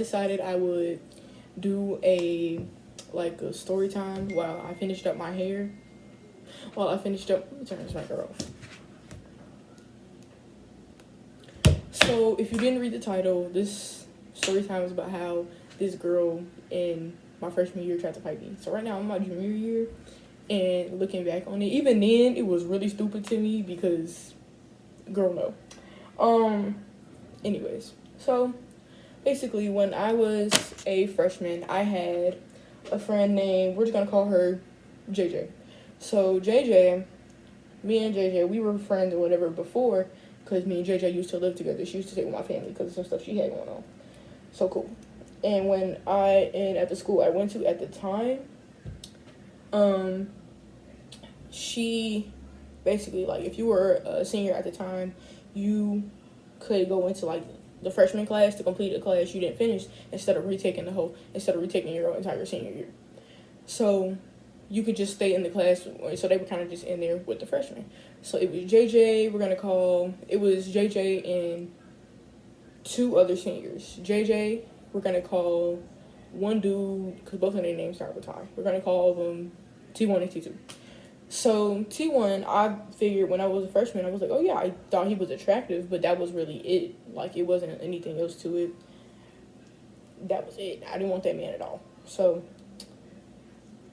decided I would do a story time while I finished up my hair. Let me turn this mic off. So if you didn't read the title, this story time is about how this girl in my freshman year tried to fight me. So right now I'm in my junior year, and looking back on it, even then it was really stupid to me because, girl, no. Anyways, so basically when I was a freshman, I had a friend named, we're just gonna call her JJ. So JJ, me and JJ, we were friends or whatever before, because me and JJ used to live together. She used to stay with my family because of some stuff she had going on. So cool. And at the school I went to at the time, she basically, if you were a senior at the time, you could go into the freshman class to complete a class you didn't finish instead of retaking your entire senior year. So you could just stay in the class. So they were kind of just in there with the freshmen. So it was JJ, it was JJ and two other seniors. JJ, we're going to call one dude, because both of their names start with Ty. We're going to call them T1 and T2. So T1, I figured when I was a freshman, I was like, oh yeah, I thought he was attractive, but that was really it. It wasn't anything else to it. That was it. I didn't want that man at all. So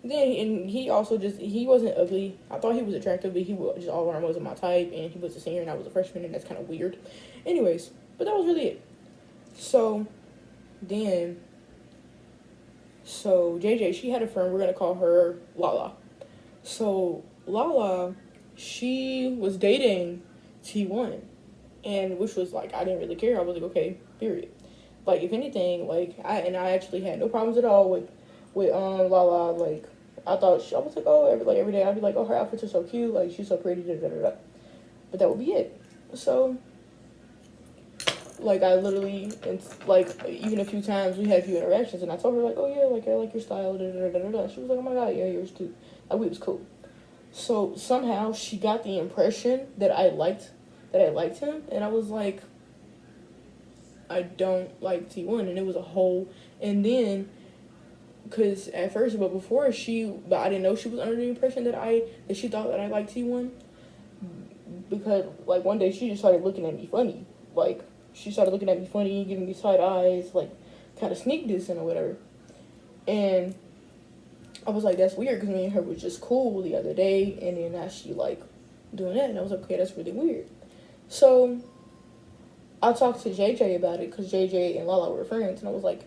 then, and he also he wasn't ugly. I thought he was attractive, but he was just all around wasn't my type, and he was a senior and I was a freshman, and that's kind of weird. Anyways, but that was really it. So JJ, she had a friend, we're going to call her Lala. So Lala, she was dating T1, and which was I didn't really care. I was like, okay, period. If anything, I actually had no problems at all with Lala. I was like, oh, every day I'd be like, oh, her outfits are so cute, she's so pretty, da da da da. But that would be it. So I literally, even a few times we had a few interactions, and I told her oh yeah, I like your style, da da da da da. She was like, oh my god, yeah, yours too. We was cool. So somehow she got the impression that I liked him, and I was like, I don't like T1, and it was a whole, and then, because at first, but I didn't know she was under the impression that she thought that I liked T1, because, one day she just started looking at me funny, she started looking at me funny, giving me side eyes, kind of sneak dissing or whatever, and I was like, that's weird, because me and her was just cool the other day, and then now she, doing that, and I was like, okay, that's really weird. So I talked to JJ about it, because JJ and Lala were friends, and I was like,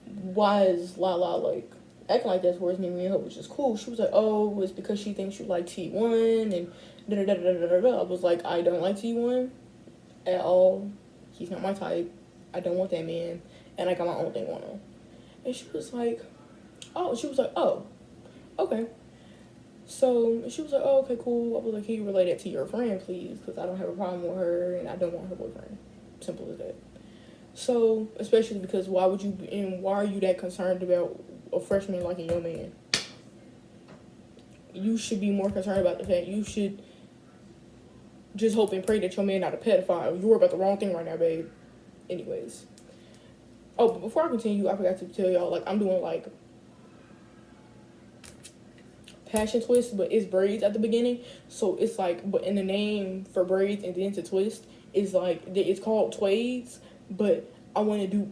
why is Lala, acting like this, whereas me and her was just cool? She was like, oh, it's because she thinks you like T1, and da-da-da-da-da-da-da. I was like, I don't like T1 at all. He's not my type. I don't want that man, and I got my own thing going on. And she was like, oh, okay. So she was like, oh, okay, cool. I was like, can you relate it to your friend, please? Because I don't have a problem with her, and I don't want her boyfriend. Simple as that. So, especially because why are you that concerned about a freshman liking your man? You should be more concerned about the fact you should just hope and pray that your man not a pedophile. You worry about the wrong thing right now, babe. Anyways. Oh, but before I continue, I forgot to tell y'all, I'm doing, passion twist, but it's braids at the beginning. So it's but in the name for braids and then to twist is it's called twaids, but I want to do,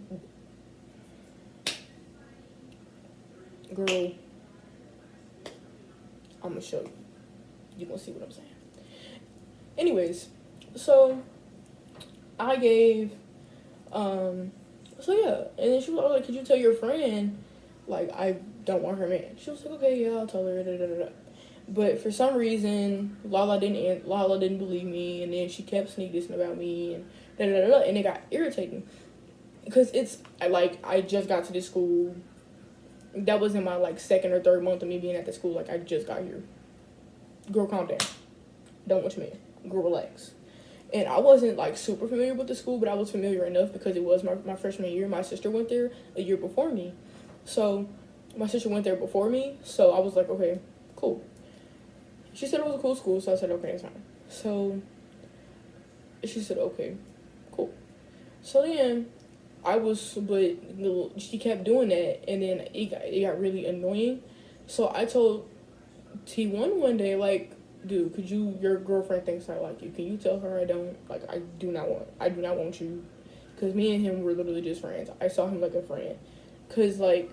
girl, I'm gonna show you. You're gonna see what I'm saying. Anyways, so I gave, so yeah, and then she was like, could you tell your friend, I don't want her man? She was like, okay, yeah, I'll tell her, da da da da. But for some reason, Lala didn't believe me, and then she kept sneak dissing about me, and da da da da, and it got irritating. Because I just got to this school. That was in my, second or third month of me being at the school. I just got here. Girl, calm down. Don't want your man. Girl, relax. And I wasn't, super familiar with the school, but I was familiar enough because it was my freshman year. My sister went there a year before me. So, my sister went there before me, so I was like, okay, cool. She said it was a cool school, so I said, okay, that's fine. So, she said, okay, cool. So then, but she kept doing that, and then it got really annoying. So I told T1 one day, like, dude, your girlfriend thinks I like you. Can you tell her I don't? Like, I do not want you. Because me and him were literally just friends. I saw him like a friend. Because the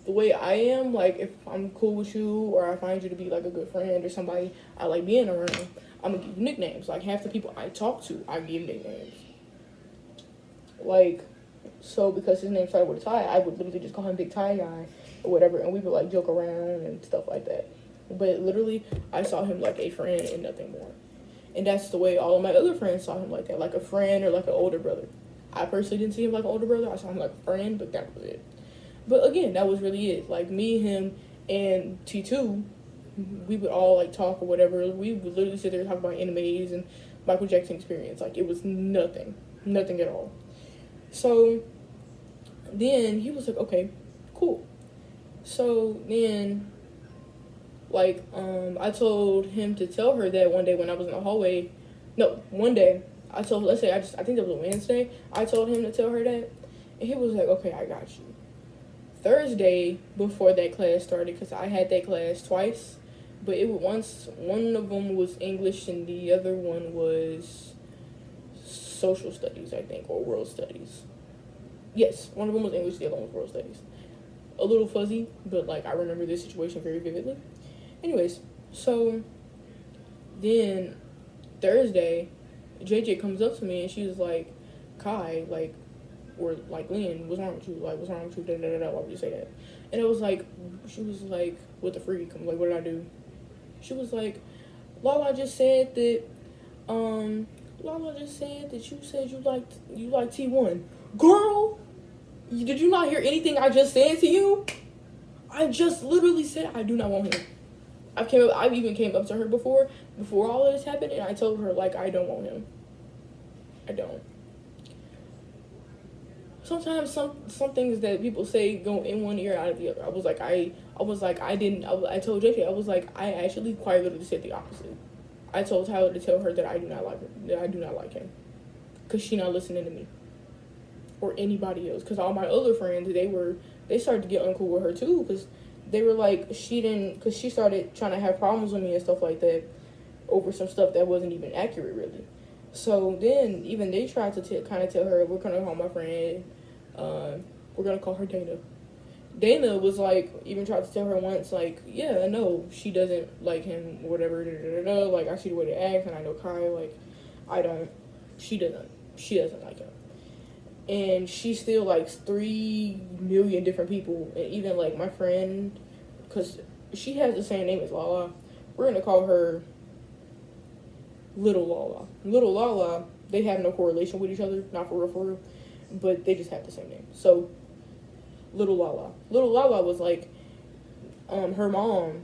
way I am, like, if I'm cool with you or I find you to be, like, a good friend or somebody I like being around, I'm going to give you nicknames. Like, half the people I talk to, I give nicknames. Like, so because his name started with a Ty, I would literally just call him Big Ty Guy or whatever, and we would, like, joke around and stuff like that. But literally, I saw him like a friend and nothing more. And that's the way all of my other friends saw him, like that, like a friend or like an older brother. I personally didn't see him like an older brother. I saw him like a friend, but that was it. But again, that was really it. Like, me, him, and T2, we would all, like, talk or whatever. We would literally sit there and talk about animes and Michael Jackson experience. Like, it was nothing at all. So then he was like, okay, cool. So then, like, I told him to tell her that one day when I was in the hallway. No, one day I think it was a Wednesday. I told him to tell her that, and he was like, okay, I got you. Thursday, before that class started, because I had that class twice, but one of them was English and the other one was social studies, I think, or world studies. Yes, one of them was English, the other one was world studies. A little fuzzy, but, like, I remember this situation very vividly. Anyways, so then Thursday, JJ comes up to me and she was like, Kai, like, or like, Lynn, what's wrong with you? Like, what's wrong with you? Da, da, da, da. Why would you say that? And it was like, she was like, what the freak? I'm like, what did I do? She was like, Lala just said that you said you liked T1. Girl, did you not hear anything I just said to you? I just literally said I do not want him. I've even came up to her before all of this happened, and I told her, like, I don't want him. I don't. Sometimes some things that people say go in one ear, out of the other. I told JJ, I was like, I actually quite literally said the opposite. I told Tyler to tell her that I do not like him. Because she not listening to me. Or anybody else. Because all my other friends, they started to get uncool with her too, because they were like, because she started trying to have problems with me and stuff like that over some stuff that wasn't even accurate, really. So then, even they tried to kind of tell her, we're going to call my friend, we're going to call her Dana. Dana was like, even tried to tell her once, like, yeah, no, she doesn't like him, whatever, da, da, da, da. Like, I see the way they act, and I know Kai, like, she doesn't like him. And she still likes 3 million different people. And even, like, my friend, because she has the same name as Lala, we're going to call her Little Lala. Little Lala, they have no correlation with each other, not for real, but they just have the same name. So, Little Lala. Little Lala was like, her mom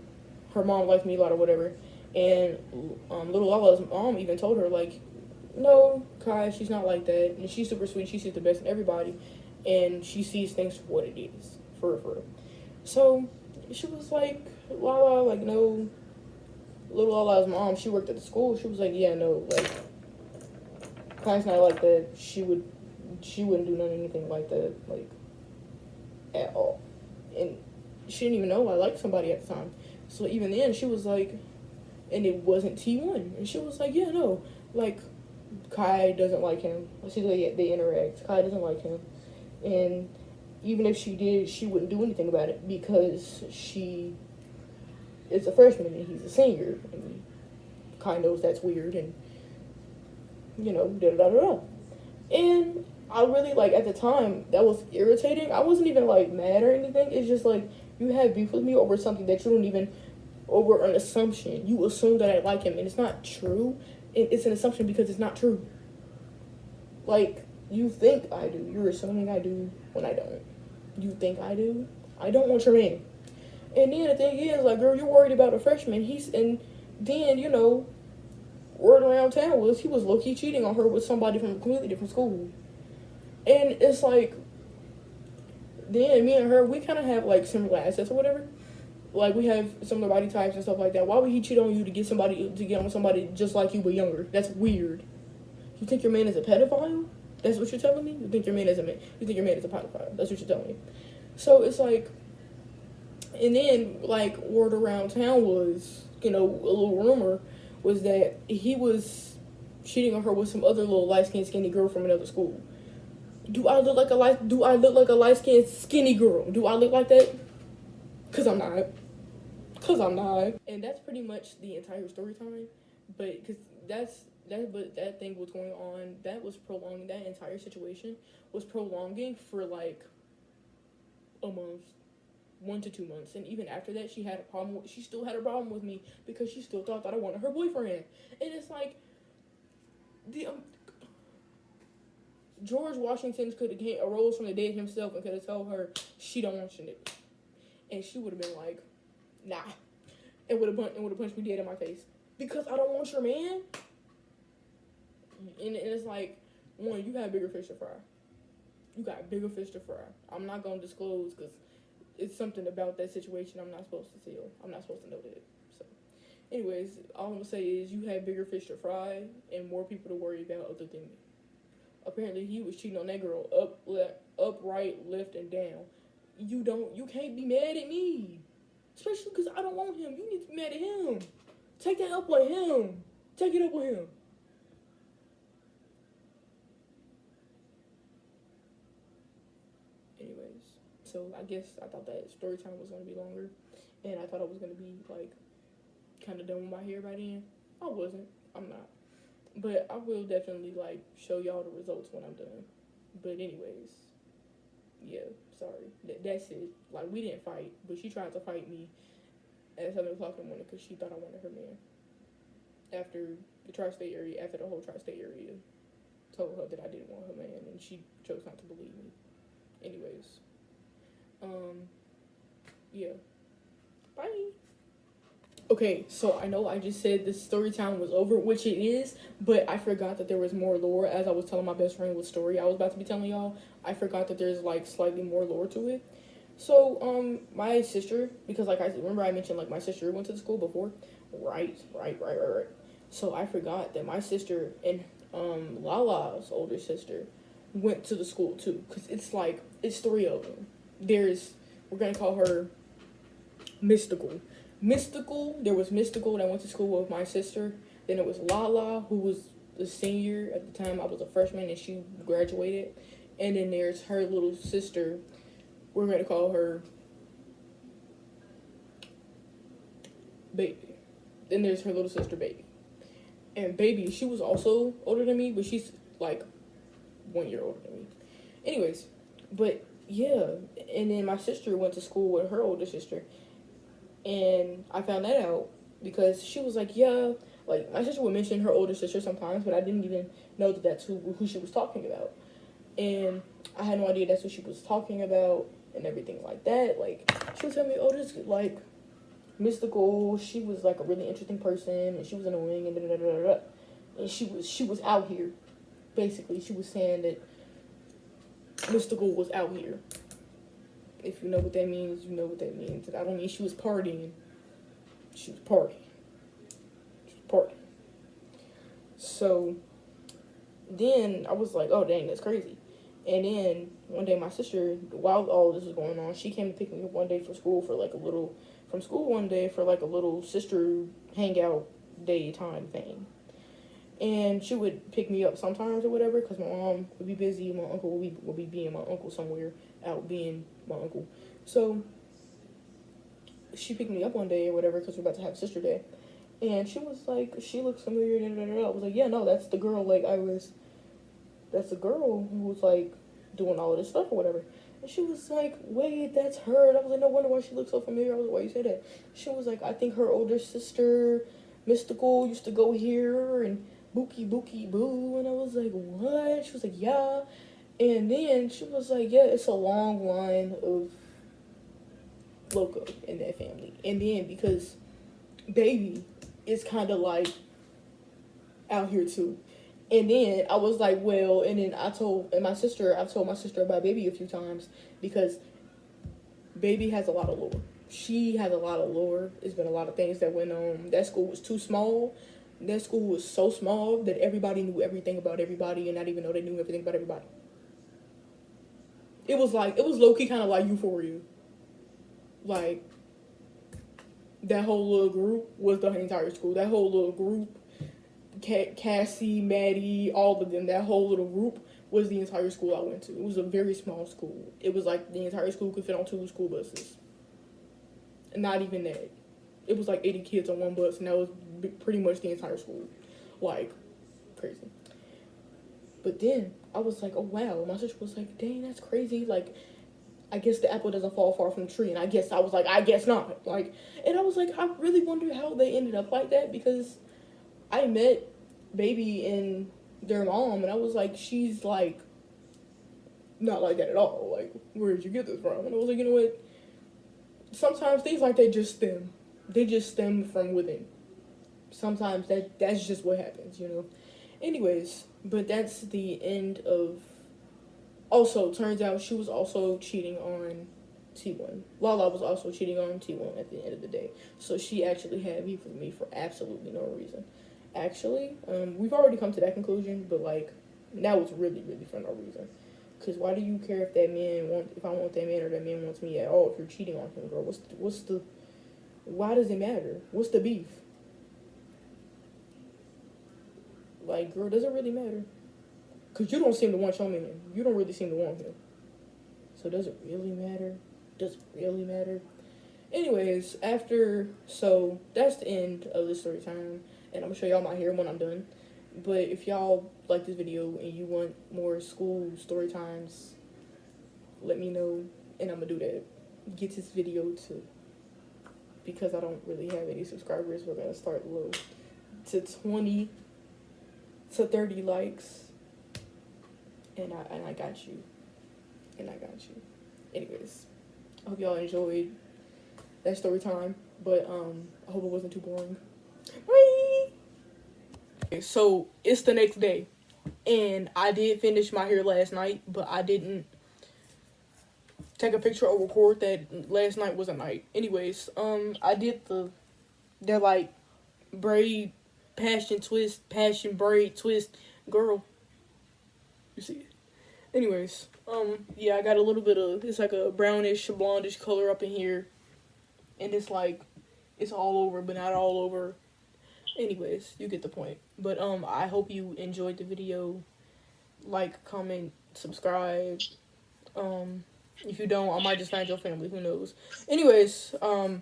liked me a lot or whatever. And Little Lala's mom even told her, like, no, Kai, she's not like that. And she's super sweet. She sees the best in everybody. And she sees things for what it is. For real. So, she was like, Lala, like, no. Little Lala's mom, she worked at the school. She was like, yeah, no, like, Kai's not like that. She wouldn't do anything like that, like, at all. And she didn't even know I liked somebody at the time. So even then, she was like, and it wasn't T1. And she was like, yeah, no, like, Kai doesn't like him. See the way they interact. Kai doesn't like him. And even if she did, she wouldn't do anything about it because she is a freshman and he's a senior. And Kai knows that's weird and, you know, da-da-da-da-da. And I really, like, at the time, that was irritating. I wasn't even, like, mad or anything. It's just, like, you have beef with me over something that you don't even, over an assumption. You assume that I like him, and it's not true. It's an assumption because it's not true. Like, you think I do. You're assuming I do when I don't. You think I do. I don't want your man. And then the thing is, like, girl, you're worried about a freshman. And then, you know, word around town was he was low-key cheating on her with somebody from a completely different school. And it's like, then me and her, we kind of have, like, similar assets or whatever. Like, we have similar body types and stuff like that. Why would he cheat on you to get on somebody just like you but younger? That's weird. You think your man is a pedophile? That's what you're telling me? You think your man is a man? You think your man is a pedophile? That's what you're telling me. So it's like, and then like word around town was, a little rumor was that he was cheating on her with some other little light skinned skinny girl from another school. Do I look like a light skinned skinny girl? Do I look like that? Cause I'm not. And that's pretty much the entire story time. But cause that thing was going on. That was prolonging. That entire situation was prolonging for like a month, 1 to 2 months, and even after that, she still had a problem with me because she still thought that I wanted her boyfriend. And it's like the George Washington could have arose from the dead himself and could have told her she don't want your nigga, and she would have been like, nah, and would have punched me dead in my face because I don't want your man. And it's like, one, you have bigger fish to fry. You got bigger fish to fry. I'm not gonna disclose because it's something about that situation I'm not supposed to tell. I'm not supposed to know that. So, anyways, all I'm gonna say is you have bigger fish to fry and more people to worry about other than me. Apparently, he was cheating on that girl up, right, left, and down. You can't be mad at me, especially because I don't want him. You need to be mad at him. Take that up with him. Take it up with him. So I guess I thought that story time was going to be longer, and I thought it was going to be, like, kind of done with my hair by then. I wasn't. I'm not. But I will definitely, like, show y'all the results when I'm done. But anyways, yeah, sorry. That's it. Like, we didn't fight, but she tried to fight me at 7 o'clock in the morning because she thought I wanted her man. After the whole tri-state area told her that I didn't want her man, and she chose not to believe me. Anyways. Yeah. Bye. Okay, so I know I just said the story time was over, which it is, but I forgot that there was more lore. As I was telling my best friend what story I was about to be telling y'all, I forgot that there's, like, slightly more lore to it. So, my sister, because, like, I mentioned, like, my sister went to the school before. Right. So I forgot that my sister and, Lala's older sister went to the school, too, because it's 3 of them. We're going to call her Mystical. There was Mystical that went to school with my sister. Then there was Lala, who was a senior at the time. I was a freshman and she graduated. And then there's her little sister. We're going to call her Baby. Then there's her little sister, Baby. And Baby, she was also older than me, but she's like 1 year older than me. Anyways, but yeah, and then my sister went to school with her older sister, and I found that out because she was like, yeah, like, my sister would mention her older sister sometimes, but I didn't even know that that's who she was talking about, and I had no idea that's who she was talking about, and everything like that. Like, she would tell me, oh, this, like, Mystical, she was, like, a really interesting person, and she was annoying, and da-da-da-da-da, and she was out here, basically. She was saying that Mystical was out here. If you know what that means, you know what that means. I don't mean she was partying. She was partying. So then I was like, oh, dang, that's crazy. And then one day my sister, while all this was going on, she came to pick me up one day from school for like a little sister hangout day time thing. And she would pick me up sometimes or whatever, because my mom would be busy, my uncle would be being my uncle somewhere, out being my uncle. So she picked me up one day or whatever, because we're about to have sister day. And she was like, she looks familiar, da, da, da, da. I was like, yeah, no, that's the girl, that's the girl who was, like, doing all of this stuff or whatever. And she was like, wait, that's her. And I was like, no wonder why she looks so familiar. I was like, why you say that? She was like, I think her older sister, Mystical, used to go here, and bookie boo. And I was like, what? She was like, yeah. And then she was like, yeah, it's a long line of loco in that family. And then because Baby is kind of like out here too. And then I was like, well, and then I've told my sister about Baby a few times, because Baby has a lot of lore. She has a lot of lore. There's been a lot of things that went on. That school was too small That school was so small that everybody knew everything about everybody and not even know they knew everything about everybody. It was low-key kind of like Euphoria. Like, that whole little group was the entire school. That whole little group, Cassie, Maddie, all of them, that whole little group was the entire school I went to. It was a very small school. It was like the entire school could fit on 2 school buses. Not even that. It was like 80 kids on one bus, and that was pretty much the entire school. Like, crazy. But then I was like, oh wow. My sister was like, dang, that's crazy. Like, I guess the apple doesn't fall far from the tree. And I was like, I guess not. Like, and I was like, I really wonder how they ended up like that, because I met Baby and their mom, and I was like, she's like not like that at all. Like, where did you get this from? And I was like, you know what? Sometimes things like that just stem. They just stem from within. Sometimes that's just what happens, you know. Anyways, but that's the end of. Also, turns out she was also cheating on T1. Lala was also cheating on T1 at the end of the day. So she actually had beef with me for absolutely no reason. Actually, we've already come to that conclusion, but like, now it's really, really for no reason. Because why do you care if I want that man or that man wants me at all if you're cheating on him, girl? Why does it matter? What's the beef? Like, girl, does it really matter? Because you don't seem to want your man. You don't really seem to want him. So does it really matter? Does it really matter? Anyways, so that's the end of the story time. And I'm going to show y'all my hair when I'm done. But if y'all like this video and you want more school story times, let me know. And I'm going to do that. Get this video to, because I don't really have any subscribers, we're going to start low, to 20 to 30 likes. And I got you. And I got you. Anyways, I hope y'all enjoyed that story time. But I hope it wasn't too boring. Bye! Okay, so it's the next day. And I did finish my hair last night, but I didn't take a picture or record that last night was a night. Anyways, I did they're like braid, passion braid twist. Girl, you see it. Anyways, yeah, I got a little bit of, it's like a brownish, blondish color up in here. And it's like, it's all over, but not all over. Anyways, you get the point. But, I hope you enjoyed the video. Like, comment, subscribe. If you don't, I might just find your family, who knows. Anyways, bye.